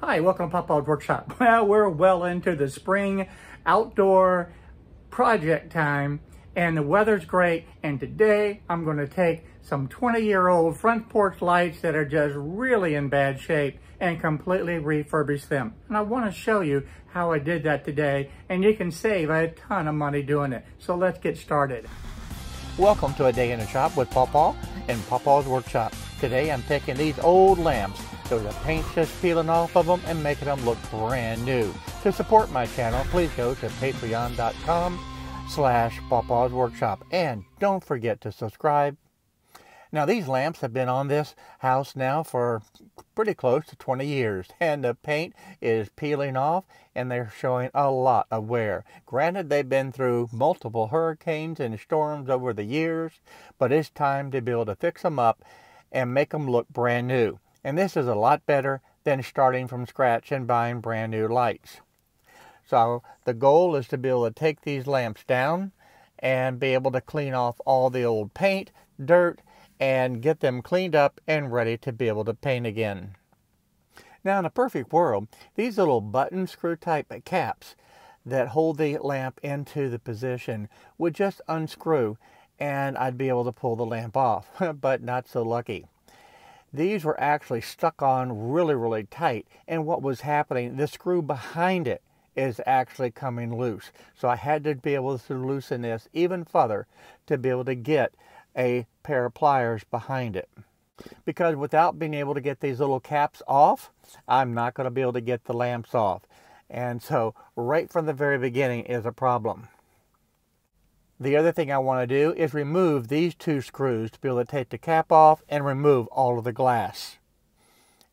Hi, welcome to Papa's Workshop. Well, we're well into the spring outdoor project time and the weather's great, and today I'm going to take some 20-year-old front porch lights that are just really in bad shape and completely refurbish them. And I want to show you how I did that today, and you can save a ton of money doing it. So let's get started. Welcome to A Day in the Shop with Papa in Papa's Workshop. Today I'm taking these old lamps. So the paint's just peeling off of them and making them look brand new. To support my channel, please go to patreon.com/Papa's Workshop. And don't forget to subscribe. Now these lamps have been on this house now for pretty close to 20 years. And the paint is peeling off and they're showing a lot of wear. Granted, they've been through multiple hurricanes and storms over the years. But it's time to be able to fix them up and make them look brand new. And this is a lot better than starting from scratch and buying brand new lights. So the goal is to be able to take these lamps down and be able to clean off all the old paint, dirt, and get them cleaned up and ready to be able to paint again. Now in a perfect world, these little button screw type caps that hold the lamp into the position would just unscrew and I'd be able to pull the lamp off, but not so lucky. These were actually stuck on really tight, and what was happening, the screw behind it is actually coming loose. So I had to be able to loosen this even further to be able to get a pair of pliers behind it. Because without being able to get these little caps off, I'm not going to be able to get the lamps off. And so right from the very beginning is a problem. The other thing I want to do is remove these two screws to be able to take the cap off and remove all of the glass.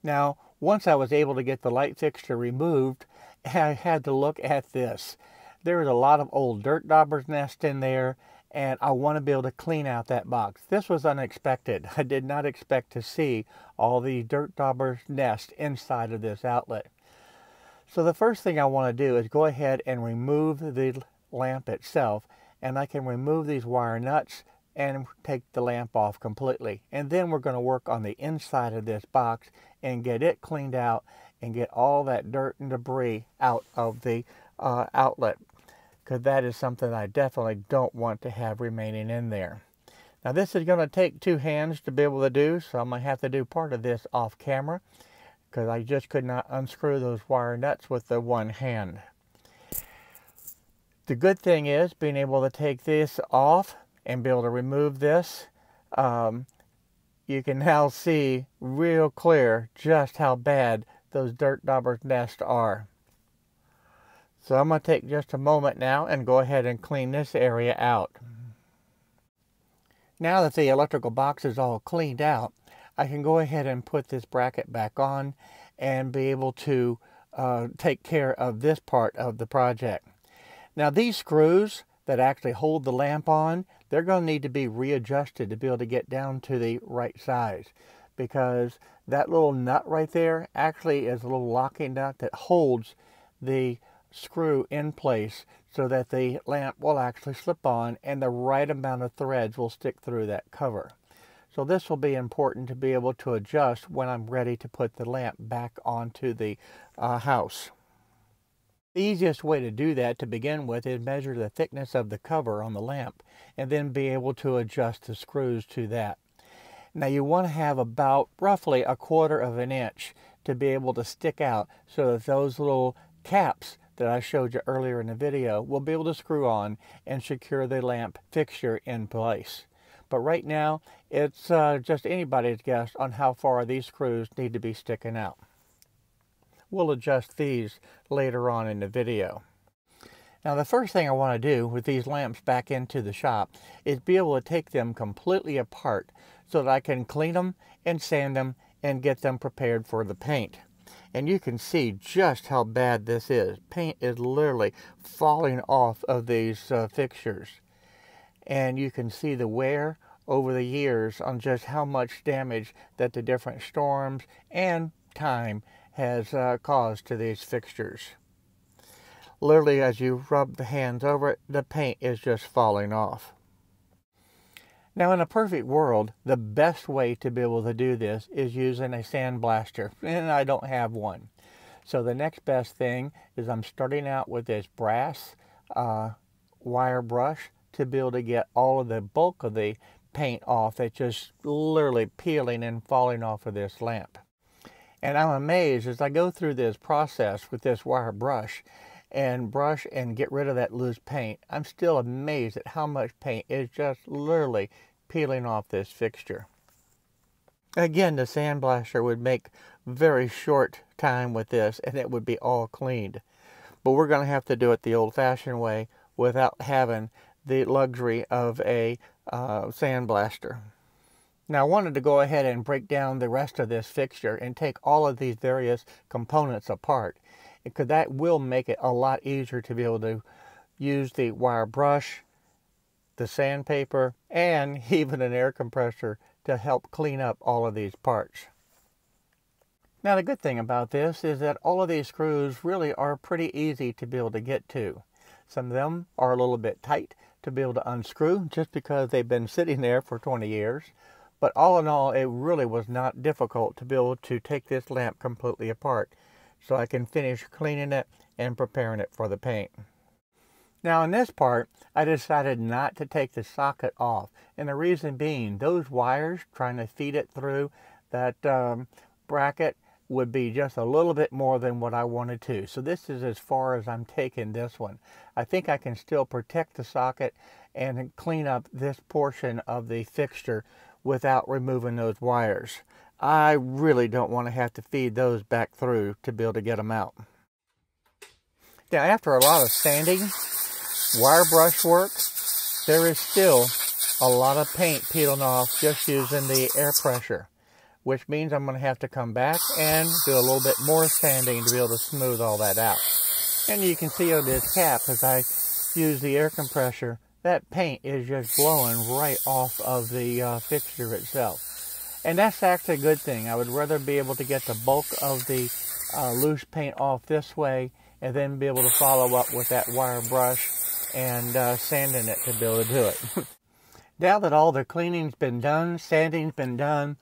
Now, once I was able to get the light fixture removed, I had to look at this. There was a lot of old dirt dauber's nest in there, and I want to be able to clean out that box. This was unexpected. I did not expect to see all the dirt dauber's nest inside of this outlet. So the first thing I want to do is go ahead and remove the lamp itself, and I can remove these wire nuts and take the lamp off completely. And then we're going to work on the inside of this box and get it cleaned out and get all that dirt and debris out of the outlet, because that is something I definitely don't want to have remaining in there. Now this is going to take two hands to be able to do, so I'm going to have to do part of this off camera because I just could not unscrew those wire nuts with the one hand. The good thing is being able to take this off and be able to remove this. You can now see real clear just how bad those dirt dauber's nests are. So I'm going to take just a moment now and go ahead and clean this area out. Now that the electrical box is all cleaned out, I can go ahead and put this bracket back on and be able to take care of this part of the project. Now these screws that actually hold the lamp on, they're going to need to be readjusted to be able to get down to the right size, because that little nut right there actually is a little locking nut that holds the screw in place so that the lamp will actually slip on and the right amount of threads will stick through that cover. So this will be important to be able to adjust when I'm ready to put the lamp back onto the house. The easiest way to do that to begin with is measure the thickness of the cover on the lamp and then be able to adjust the screws to that. Now you want to have about roughly 1/4 of an inch to be able to stick out so that those little caps that I showed you earlier in the video will be able to screw on and secure the lamp fixture in place. But right now it's just anybody's guess on how far these screws need to be sticking out. We'll adjust these later on in the video. Now the first thing I want to do with these lamps back into the shop is be able to take them completely apart so that I can clean them and sand them and get them prepared for the paint. And you can see just how bad this is. Paint is literally falling off of these fixtures. And you can see the wear over the years on just how much damage that the different storms and time has caused to these fixtures. Literally, as you rub the hands over it, the paint is just falling off. Now in a perfect world, the best way to be able to do this is using a sandblaster, and I don't have one. So the next best thing is I'm starting out with this brass wire brush to be able to get all of the bulk of the paint off that's just literally peeling and falling off of this lamp. And I'm amazed as I go through this process with this wire brush and get rid of that loose paint. I'm still amazed at how much paint is just literally peeling off this fixture. Again, the sandblaster would make very short time with this and it would be all cleaned. But we're going to have to do it the old-fashioned way without having the luxury of a sandblaster. Now I wanted to go ahead and break down the rest of this fixture and take all of these various components apart, because that will make it a lot easier to be able to use the wire brush, the sandpaper, and even an air compressor to help clean up all of these parts. Now the good thing about this is that all of these screws really are pretty easy to be able to get to. Some of them are a little bit tight to be able to unscrew just because they've been sitting there for 20 years. But all in all, it really was not difficult to be able to take this lamp completely apart so I can finish cleaning it and preparing it for the paint. Now in this part, I decided not to take the socket off. And the reason being, those wires trying to feed it through that bracket would be just a little bit more than what I wanted to. So this is as far as I'm taking this one. I think I can still protect the socket and clean up this portion of the fixture without removing those wires. I really don't want to have to feed those back through to be able to get them out. Now after a lot of sanding, wire brush work, there is still a lot of paint peeling off just using the air pressure, which means I'm going to have to come back and do a little bit more sanding to be able to smooth all that out. And you can see on this cap, as I use the air compressor, that paint is just blowing right off of the fixture itself. And that's actually a good thing. I would rather be able to get the bulk of the loose paint off this way and then be able to follow up with that wire brush and sanding it to be able to do it. Now that all the cleaning's been done, sanding's been done,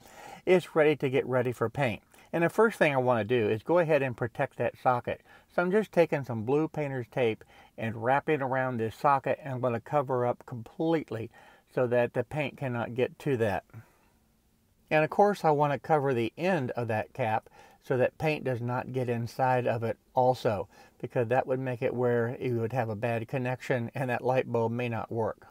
it's ready to get ready for paint. And the first thing I want to do is go ahead and protect that socket. So I'm just taking some blue painter's tape and wrapping around this socket, and I'm going to cover up completely so that the paint cannot get to that. And of course I want to cover the end of that cap so that paint does not get inside of it also, because that would make it where you would have a bad connection and that light bulb may not work.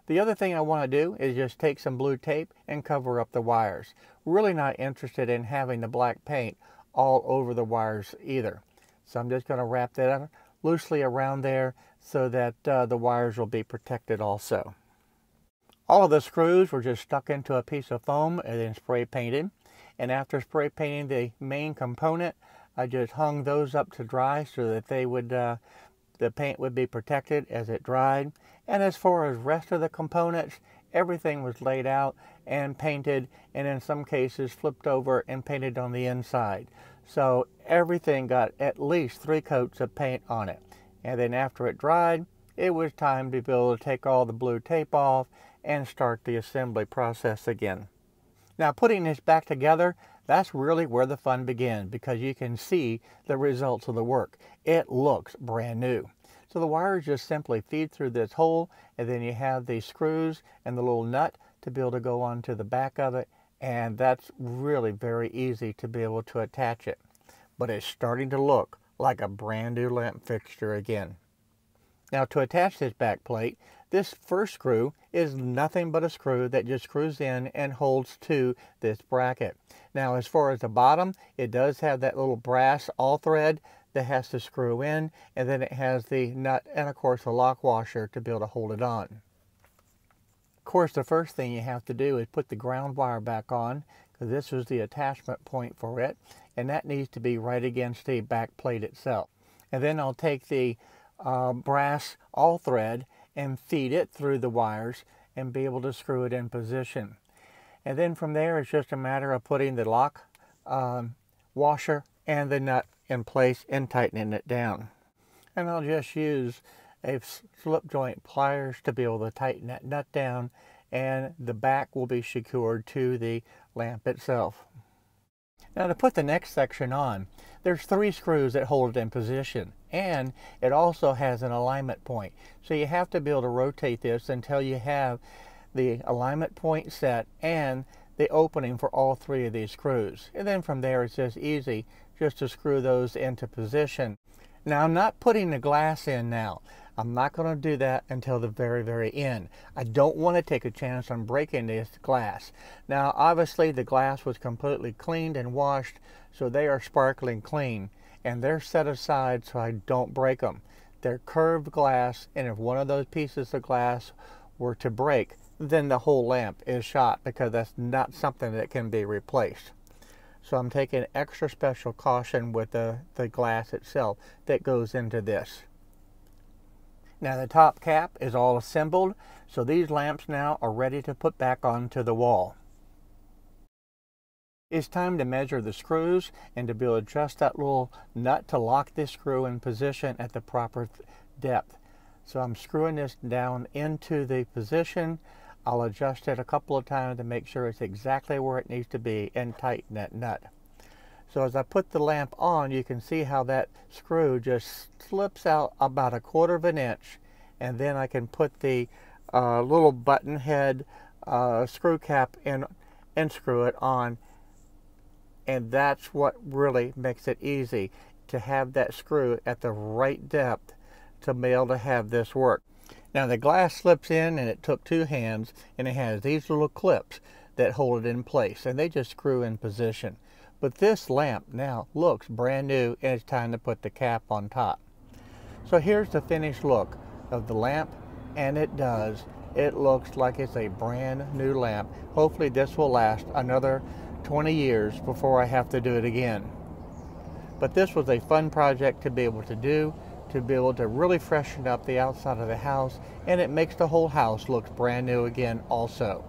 The other thing I want to do is just take some blue tape and cover up the wires. Really not interested in having the black paint all over the wires either. So I'm just going to wrap that up loosely around there so that the wires will be protected also. All of the screws were just stuck into a piece of foam and then spray painted. And after spray painting the main component, I just hung those up to dry so that they would the paint would be protected as it dried. And as far as rest of the components, everything was laid out and painted, and in some cases flipped over and painted on the inside. So everything got at least 3 coats of paint on it. And then after it dried, it was time to be able to take all the blue tape off and start the assembly process again. Now putting this back together, that's really where the fun began, because you can see the results of the work. It looks brand new. So the wires just simply feed through this hole, and then you have the screws and the little nut to be able to go onto the back of it, and that's really very easy to be able to attach it. But it's starting to look like a brand new lamp fixture again. Now to attach this back plate, this first screw is nothing but a screw that just screws in and holds to this bracket. Now as far as the bottom, it does have that little brass all thread that has to screw in, and then it has the nut and of course a lock washer to be able to hold it on. Of course the first thing you have to do is put the ground wire back on, because this was the attachment point for it, and that needs to be right against the back plate itself. And then I'll take the brass all thread and feed it through the wires and be able to screw it in position. And then from there it's just a matter of putting the lock washer and the nut in place and tightening it down. And I'll just use a slip joint pliers to be able to tighten that nut down, and the back will be secured to the lamp itself. Now to put the next section on, there's 3 screws that hold it in position, and it also has an alignment point. So you have to be able to rotate this until you have the alignment point set and the opening for all 3 of these screws. And then from there it's just easy just to screw those into position. Now I'm not putting the glass in now. I'm not going to do that until the very end. I don't want to take a chance on breaking this glass. Now obviously the glass was completely cleaned and washed, so they are sparkling clean, and they're set aside so I don't break them. They're curved glass, and if one of those pieces of glass were to break, then the whole lamp is shot, because that's not something that can be replaced. So I'm taking extra special caution with the glass itself that goes into this. Now the top cap is all assembled, so these lamps now are ready to put back onto the wall. It's time to measure the screws and to be able to adjust that little nut to lock this screw in position at the proper depth. So I'm screwing this down into the position. I'll adjust it a couple of times to make sure it's exactly where it needs to be and tighten that nut. So as I put the lamp on, you can see how that screw just slips out about 1/4 of an inch, and then I can put the little button head screw cap in and screw it on. And that's what really makes it easy, to have that screw at the right depth to be able to have this work. Now the glass slips in, and it took 2 hands, and it has these little clips that hold it in place, and they just screw in position. But this lamp now looks brand new, and it's time to put the cap on top. So here's the finished look of the lamp, and it does. It looks like it's a brand new lamp. Hopefully this will last another 20 years before I have to do it again. But this was a fun project to be able to do, to be able to really freshen up the outside of the house, and it makes the whole house look brand new again also.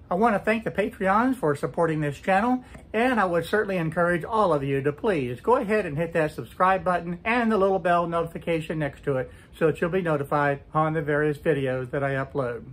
I want to thank the Patreons for supporting this channel, and I would certainly encourage all of you to please go ahead and hit that subscribe button and the little bell notification next to it so that you'll be notified on the various videos that I upload.